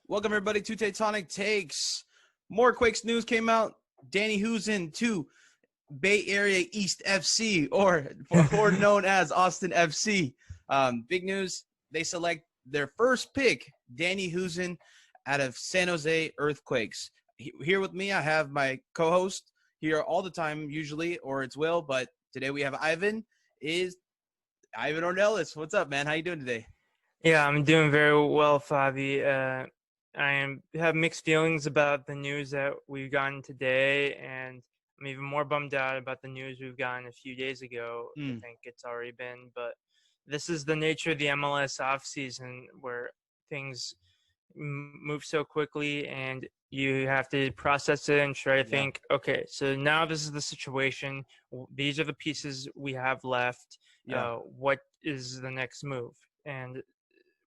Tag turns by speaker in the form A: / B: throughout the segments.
A: Welcome, everybody, to Tectonic Takes. More Quakes news came out. Danny Hoesen to Bay Area East FC, or known as Austin FC. Big news. They select their first pick, Danny Hoesen, out of San Jose Earthquakes. Here with me, I have my co-host here all the time, usually, or it's Will, but today we have Ivan. Is Ivan Ornelas. What's up, man? How you doing today?
B: Yeah, I'm doing very well, Favi. Have mixed feelings about the news that we've gotten today, and I'm even more bummed out about the news we've gotten a few days ago. I think it's already been, but this is the nature of the MLS offseason, where things move so quickly, and you have to process it and try to think, okay, so now this is the situation. These are the pieces we have left. What is the next move? And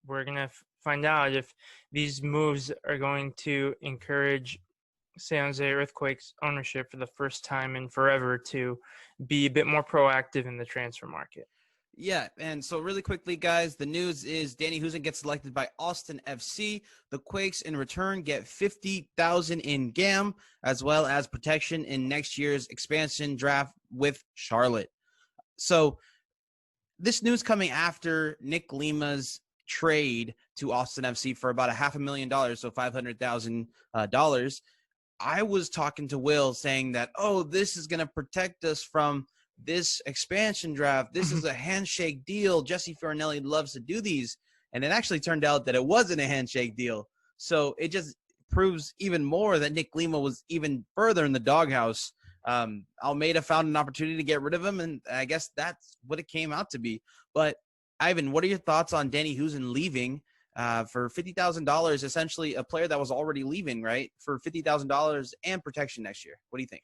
B: we're going to find out if these moves are going to encourage San Jose Earthquakes ownership for the first time in forever to be a bit more proactive in the transfer market.
A: Yeah, and so really quickly, guys, the news is Danny Hoesen gets selected by Austin FC. The Quakes, in return, get $50,000 in GAM, as well as protection in next year's expansion draft with Charlotte. So this news coming after Nick Lima's trade to Austin FC for about $500,000, so $500,000. I was talking to Will saying that, this is going to protect us from this expansion draft. This is a handshake deal. Jesse Fiorelli loves to do these. And it actually turned out that it wasn't a handshake deal. So it just proves even more that Nick Lima was even further in the doghouse. Almeida found an opportunity to get rid of him, and I guess that's what it came out to be. But Ivan, what are your thoughts on Danny Hoesen leaving for $50,000, essentially a player that was already leaving, right, for $50,000 and protection next year? What do you think?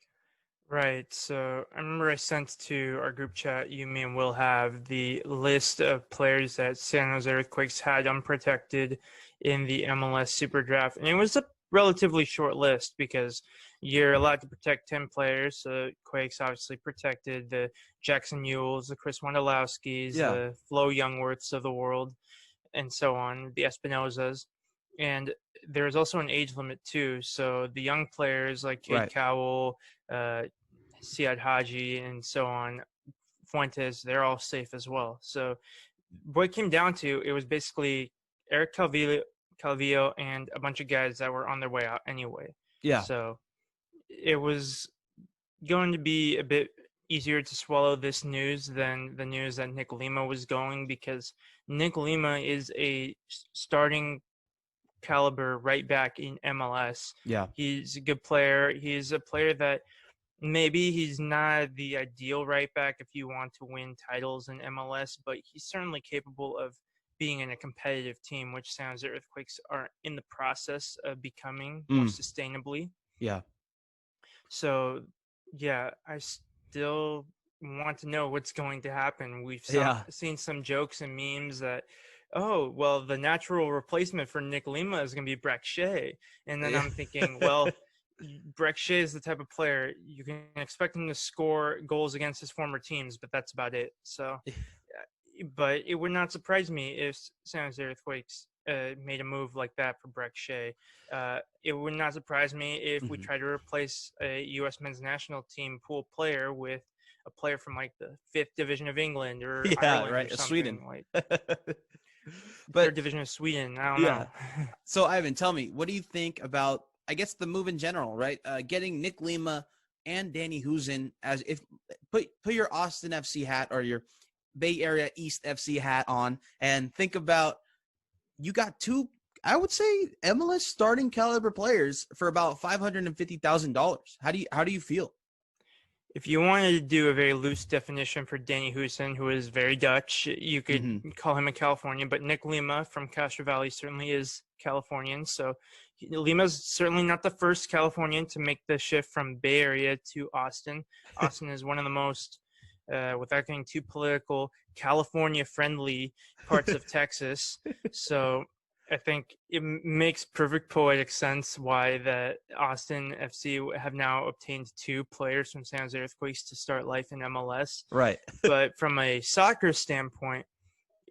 B: Right. So I remember I sent to our group chat, you, me, and Will have the list of players that San Jose Earthquakes had unprotected in the MLS Super Draft. And it was a relatively short list because you're allowed to protect 10 players. So Quakes obviously protected the Jackson Ewells, the Chris Wondolowskis, the Flo Youngworths of the world, and so on, the Espinosas. And there's also an age limit too. So the young players like Kate Cowell, Siad Haji, and so on, Fuentes, they're all safe as well. So what it came down to, it was basically Eric Calvillo and a bunch of guys that were on their way out anyway. Yeah. So it was going to be a bit easier to swallow this news than the news that Nick Lima was going, because Nick Lima is a starting caliber right back in MLS. Yeah. He's a good player. He's a player that maybe he's not the ideal right back if you want to win titles in MLS, but he's certainly capable of being in a competitive team, which San Jose Earthquakes are in the process of becoming more sustainably. Yeah. So, yeah, I still want to know what's going to happen. We've seen some jokes and memes that, the natural replacement for Nick Lima is going to be Brek Shea. And then I'm thinking, Brek Shea is the type of player you can expect him to score goals against his former teams, but that's about it. So, but it would not surprise me if San Jose Earthquakes made a move like that for Brek Shea. It would not surprise me if we try to replace a U.S. men's national team pool player with a player from like the 5th division of England or Ireland or
A: Sweden.
B: But 3rd division of Sweden. I don't know.
A: So Ivan, tell me, what do you think about, I guess, the move in general, right? Getting Nick Lima and Danny Hoesen, as if put your Austin FC hat or your Bay Area East FC hat on and think about, you got two, I would say, MLS starting caliber players for about $550,000. How do you feel?
B: If you wanted to do a very loose definition for Danny Hoesen, who is very Dutch, you could
A: Hmm.
B: call him a Californian, but Nick Lima from Castro Valley certainly is Californian. So Lima's certainly not the first Californian to make the shift from Bay Area to Austin. Austin is one of the most, without getting too political, California-friendly parts of Texas. So I think it makes perfect poetic sense why the Austin FC have now obtained 2 players from San Jose Earthquakes to start life in MLS.
A: Right.
B: But from a soccer standpoint,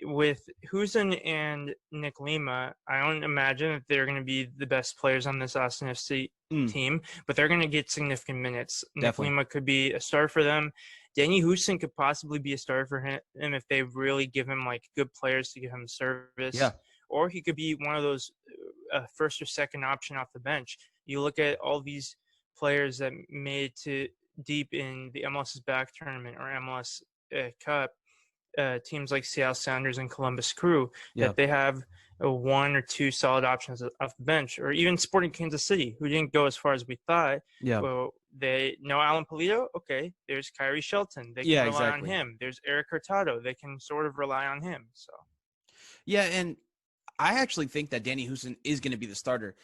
B: with Husen and Nick Lima, I don't imagine that they're going to be the best players on this Austin FC team, but they're going to get significant minutes. Nick
A: Definitely.
B: Lima could be a star for them. Danny Hoesen could possibly be a star for him if they really give him like good players to give him service.
A: Yeah.
B: Or he could be one of those first or second option off the bench. You look at all these players that made to deep in the MLS's back tournament or MLS Cup, teams like Seattle Sounders and Columbus Crew, that they have 1 or 2 solid options off the bench, or even Sporting Kansas City, who didn't go as far as we thought.
A: Yeah.
B: Well, they know Alan Polito. Okay, there's Kyrie Shelton. They can rely on him. There's Eric Hurtado. They can sort of rely on him. So.
A: Yeah, and I actually think that Danny Hoesen is going to be the starter.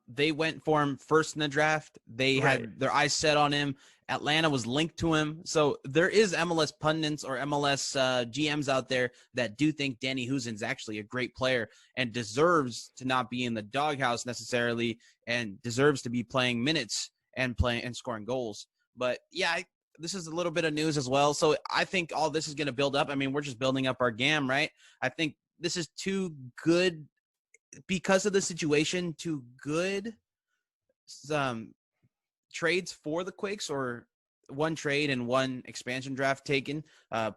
A: They went for him first in the draft. They had their eyes set on him. Atlanta was linked to him. So there is MLS pundits or MLS GMs out there that do think Danny Hoesen is actually a great player and deserves to not be in the doghouse necessarily and deserves to be playing minutes and playing and scoring goals. But yeah, this is a little bit of news as well. So I think all this is going to build up. I mean, we're just building up our GAM, right? I think this is too good because of the situation, too good trades for the Quakes, or one trade and one expansion draft taken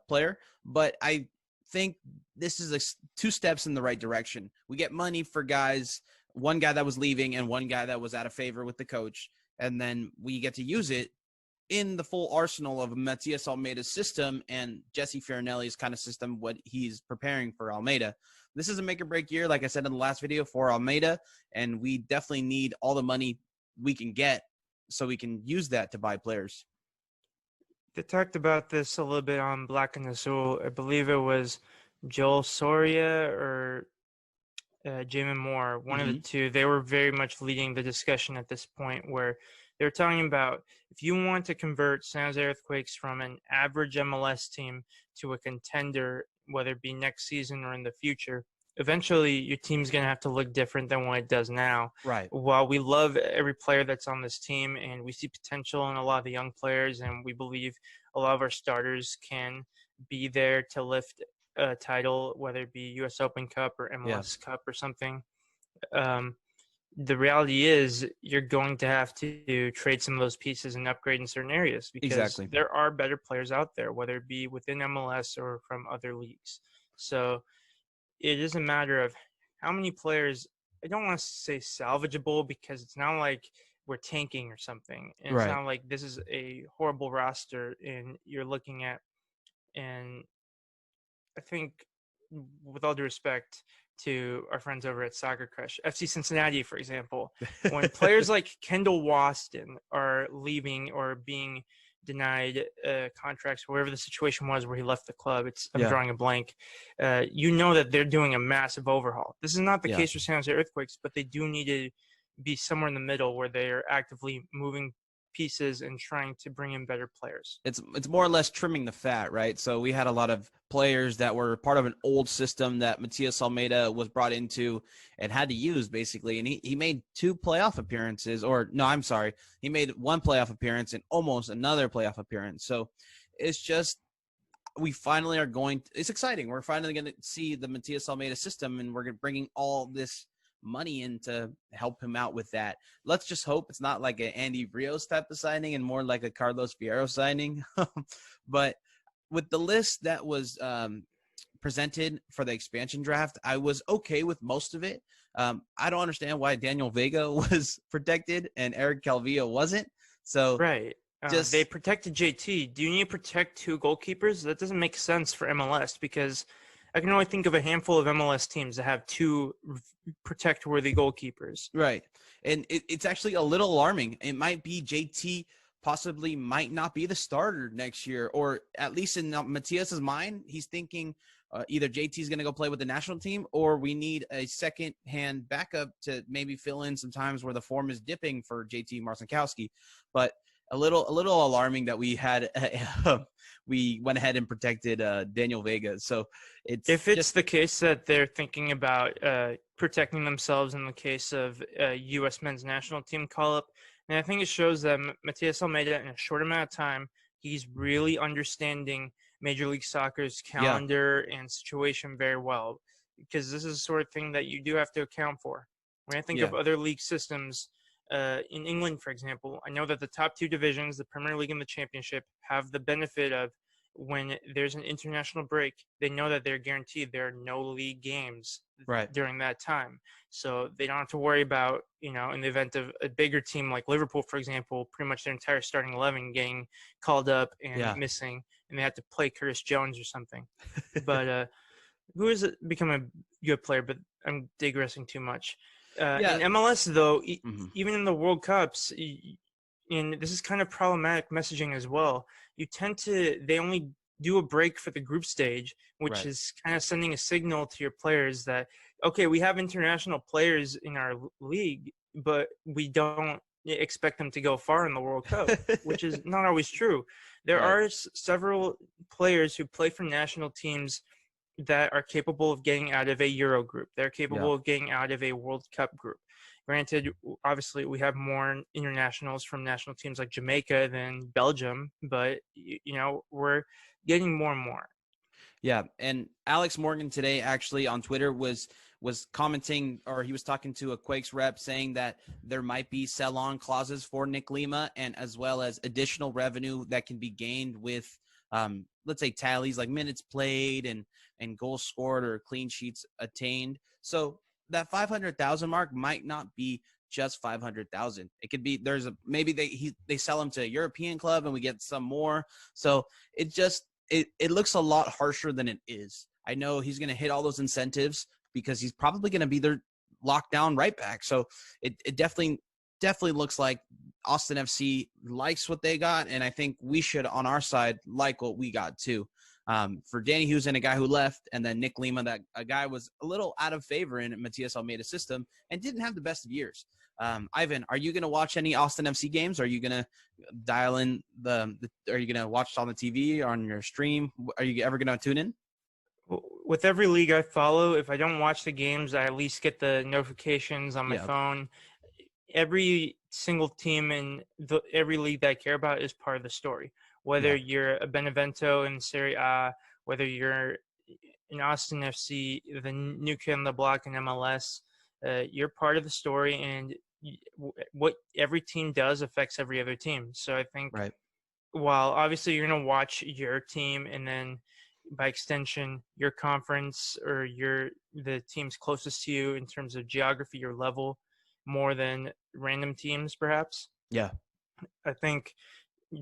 A: player. But I think this is 2 steps in the right direction. We get money for guys, one guy that was leaving and one guy that was out of favor with the coach, and then we get to use it in the full arsenal of Matias Almeida's system and Jesse Fiorinelli's kind of system, what he's preparing for Almeida. This is a make or break year, like I said in the last video, for Almeida, and we definitely need all the money we can get so we can use that to buy players.
B: They talked about this a little bit on Black and Azul. I believe it was Joel Soria or Jamin Moore, one of the two. They were very much leading the discussion at this point, where they were talking about if you want to convert San Jose Earthquakes from an average MLS team to a contender, whether it be next season or in the future, eventually your team's going to have to look different than what it does now.
A: Right.
B: While we love every player that's on this team and we see potential in a lot of the young players, and we believe a lot of our starters can be there to lift a title, whether it be US Open Cup or MLS Cup or something. The reality is you're going to have to trade some of those pieces and upgrade in certain areas, because there are better players out there, whether it be within MLS or from other leagues. So it is a matter of how many players. I don't want to say salvageable, because it's not like we're tanking or something. And it's not like this is a horrible roster and you're looking at, and I think, with all due respect to our friends over at Soccer Crush, FC Cincinnati, for example, when players like Kendall Waston are leaving or being denied contracts, wherever the situation was where he left the club, I'm drawing a blank, you know that they're doing a massive overhaul. This is not the case for San Jose Earthquakes, but they do need to be somewhere in the middle where they are actively moving pieces and trying to bring in better players.
A: It's more or less trimming the fat, right? So we had a lot of players that were part of an old system that Matias Almeida was brought into and had to use, basically. And he made 2 playoff appearances, or no, I'm sorry. He made 1 playoff appearance and almost another playoff appearance. So it's just, we finally are it's exciting. We're finally going to see the Matias Almeida system, and we're bringing all this money in to help him out with that. Let's just hope it's not like an Andy Rios type of signing and more like a Carlos Fierro signing. But with the list that was presented for the expansion draft, I was okay with most of it. I don't understand why Daniel Vega was protected and Eric Calvillo wasn't. So
B: they protected JT. Do you need to protect 2 goalkeepers? That doesn't make sense for MLS, because I can only think of a handful of MLS teams that have 2 protect-worthy goalkeepers.
A: Right. And it's actually a little alarming. It might be JT possibly might not be the starter next year, or at least in Matias's mind, he's thinking either JT is going to go play with the national team, or we need a second-hand backup to maybe fill in some times where the form is dipping for JT Marcinkowski. But a little alarming that we had we went ahead and protected Daniel Vega. So
B: if it's the case that they're thinking about protecting themselves in the case of U.S. men's national team call-up, and I think it shows that Matias Almeida, in a short amount of time, he's really understanding Major League Soccer's calendar and situation very well, because this is the sort of thing that you do have to account for. When I think of other league systems, in England, for example, I know that the top two divisions, the Premier League and the Championship, have the benefit of when there's an international break, they know that they're guaranteed there are no league games during that time. So they don't have to worry about, in the event of a bigger team like Liverpool, for example, pretty much their entire starting 11 getting called up and missing, and they have to play Curtis Jones or something. But who has become a good player, but I'm digressing too much. In MLS, though, even in the World Cups, and this is kind of problematic messaging as well, they only do a break for the group stage, which is kind of sending a signal to your players that, okay, we have international players in our league, but we don't expect them to go far in the World Cup, which is not always true. There are several players who play for national teams that are capable of getting out of a Euro group. They're capable of getting out of a World Cup group. Granted, obviously, we have more internationals from national teams like Jamaica than Belgium, but, we're getting more and more.
A: Yeah, and Alex Morgan today actually on Twitter was commenting, or he was talking to a Quakes rep saying that there might be sell-on clauses for Nick Lima, and as well as additional revenue that can be gained with, let's say, tallies like minutes played and goals scored or clean sheets attained. So that 500,000 mark might not be just 500,000. It could be maybe they sell him to a European club and we get some more. So it looks a lot harsher than it is. I know he's going to hit all those incentives because he's probably going to be their lockdown right back. So it definitely looks like Austin FC likes what they got, and I think we should on our side like what we got too. For Danny Hoesen, a guy who left, and then Nick Lima, that a guy was a little out of favor in Matias Almeida's system and didn't have the best of years. Ivan, are you going to watch any Austin FC games? Are you going to dial in are you going to watch it on the TV or on your stream? Are you ever going to tune in?
B: With every league I follow, if I don't watch the games, I at least get the notifications on my phone. Every single team in every league that I care about is part of the story. Whether you're a Benevento in Serie A, whether you're in Austin FC, the new kid on the block in MLS, you're part of the story, and what every team does affects every other team. So I think while obviously you're going to watch your team and then by extension your conference or the teams closest to you in terms of geography, your level, more than random teams perhaps. I think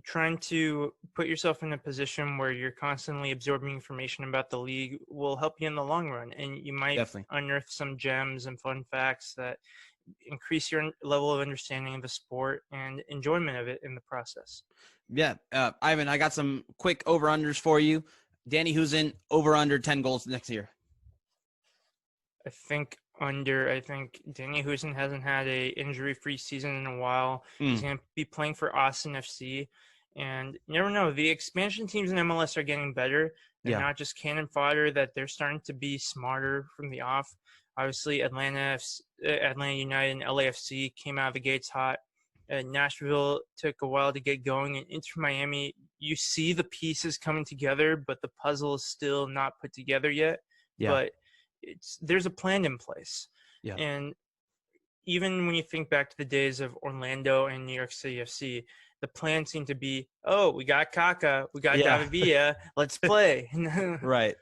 B: trying to put yourself in a position where you're constantly absorbing information about the league will help you in the long run, and you might unearth some gems and fun facts that increase your level of understanding of the sport and enjoyment of it in the process.
A: Ivan, I got some quick over-unders for you. Danny Hoesen, over-under 10 goals next year.
B: I think Danny Hoesen hasn't had a injury-free season in a while. He's going to be playing for Austin FC. And you never know. The expansion teams in MLS are getting better. They're not just cannon fodder, that they're starting to be smarter from the off. Obviously, Atlanta United and LAFC came out of the gates hot. Nashville took a while to get going. And Inter Miami, you see the pieces coming together, but the puzzle is still not put together yet. But there's a plan in place. And even when you think back to the days of Orlando and New York City FC, the plan seemed to be, we got Kaká, we got David Villa, let's play.
A: Right.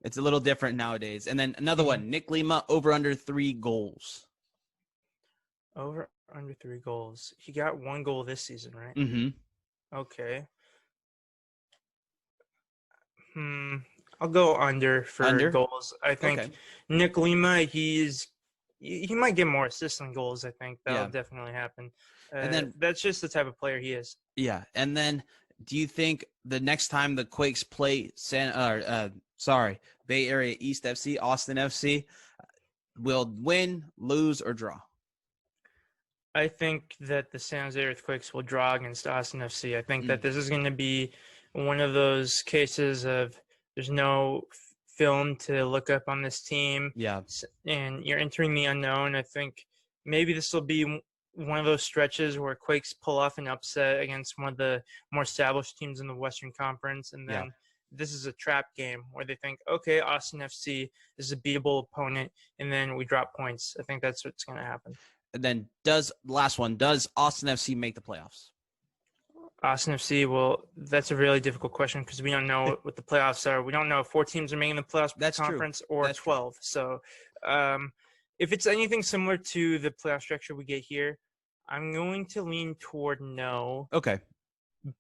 A: It's a little different nowadays. And then another one, Nick Lima, over under 3 goals.
B: Over under 3 goals. He got 1 goal this season, right? Okay. I'll go under for goals. I think Nick Lima, he might get more assists than goals. I think that'll definitely happen. And then that's just the type of player he is.
A: Yeah, and then do you think the next time the Quakes play Bay Area East FC, Austin FC, will win, lose, or draw?
B: I think that the San Jose Earthquakes will draw against Austin FC. I think that this is going to be one of those cases of there's no film to look up on this team.
A: Yeah.
B: And you're entering the unknown. I think maybe this will be one of those stretches where Quakes pull off an upset against one of the more established teams in the Western Conference. And then this is a trap game where they think, okay, Austin FC is a beatable opponent, and then we drop points. I think that's what's going to happen.
A: And then does Austin FC make the playoffs?
B: Austin FC, well, that's a really difficult question because we don't know what the playoffs are. We don't know if 4 teams are making the playoffs
A: That's
B: conference
A: true.
B: or
A: That's
B: 12.
A: True.
B: So if it's anything similar to the playoff structure we get here, I'm going to lean toward no.
A: Okay.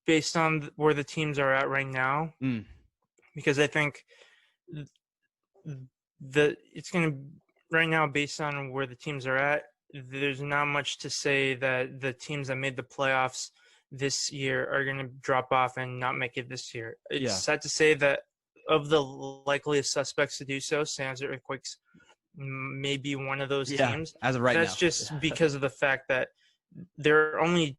B: Based on where the teams are at right now. Because I think it's going to, right now, based on where the teams are at, there's not much to say that the teams that made the playoffs this year are going to drop off and not make it this year. It's sad to say that of the likeliest suspects to do so, San Jose Earthquakes may be one of those teams.
A: As of right now.
B: That's just because of the fact that there are only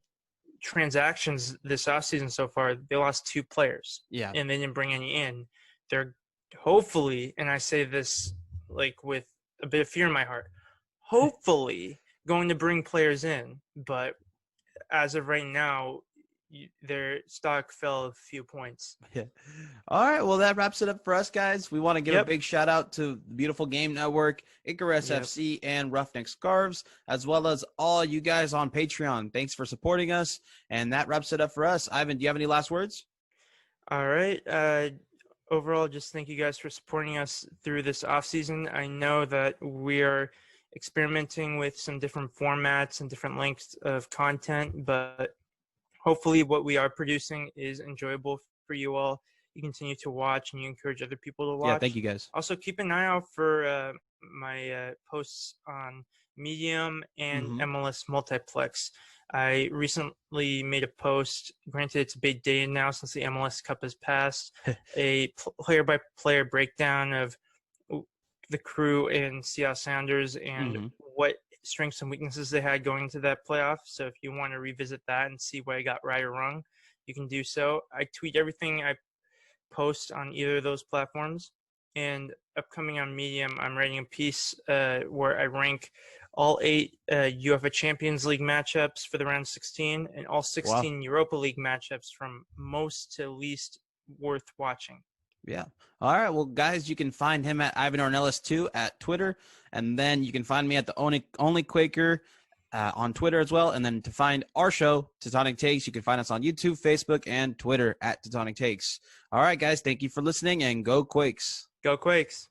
B: transactions this offseason so far. They lost 2 players. And they didn't bring any in. They're hopefully, and I say this like with a bit of fear in my heart, hopefully going to bring players in, but as of right now, their stock fell a few points.
A: All right. Well, that wraps it up for us, guys. We want to give a big shout out to the Beautiful Game Network, Icarus FC, and Roughneck Scarves, as well as all you guys on Patreon. Thanks for supporting us. And that wraps it up for us. Ivan, do you have any last words?
B: All right. Overall, just thank you guys for supporting us through this off season. I know that we are experimenting with some different formats and different lengths of content, but hopefully what we are producing is enjoyable for you all. You continue to watch and you encourage other people to watch.
A: Yeah, thank you guys.
B: Also, keep an eye out for my posts on Medium and MLS Multiplex. I recently made a post, granted it's a big day now since the MLS Cup has passed, a player-by-player breakdown of the crew in Seattle Sounders and what strengths and weaknesses they had going into that playoff. So if you want to revisit that and see what I got right or wrong, you can do so. I tweet everything I post on either of those platforms. And upcoming on Medium, I'm writing a piece where I rank all 8 UEFA Champions League matchups for the round 16 and all 16 Europa League matchups from most to least worth watching.
A: Yeah. All right. Well, guys, you can find him at Ivan Ornelas 2 at Twitter. And then you can find me at the Only Quaker on Twitter as well. And then to find our show, Tectonic Takes, you can find us on YouTube, Facebook, and Twitter at Tectonic Takes. All right, guys. Thank you for listening, and go Quakes.
B: Go Quakes.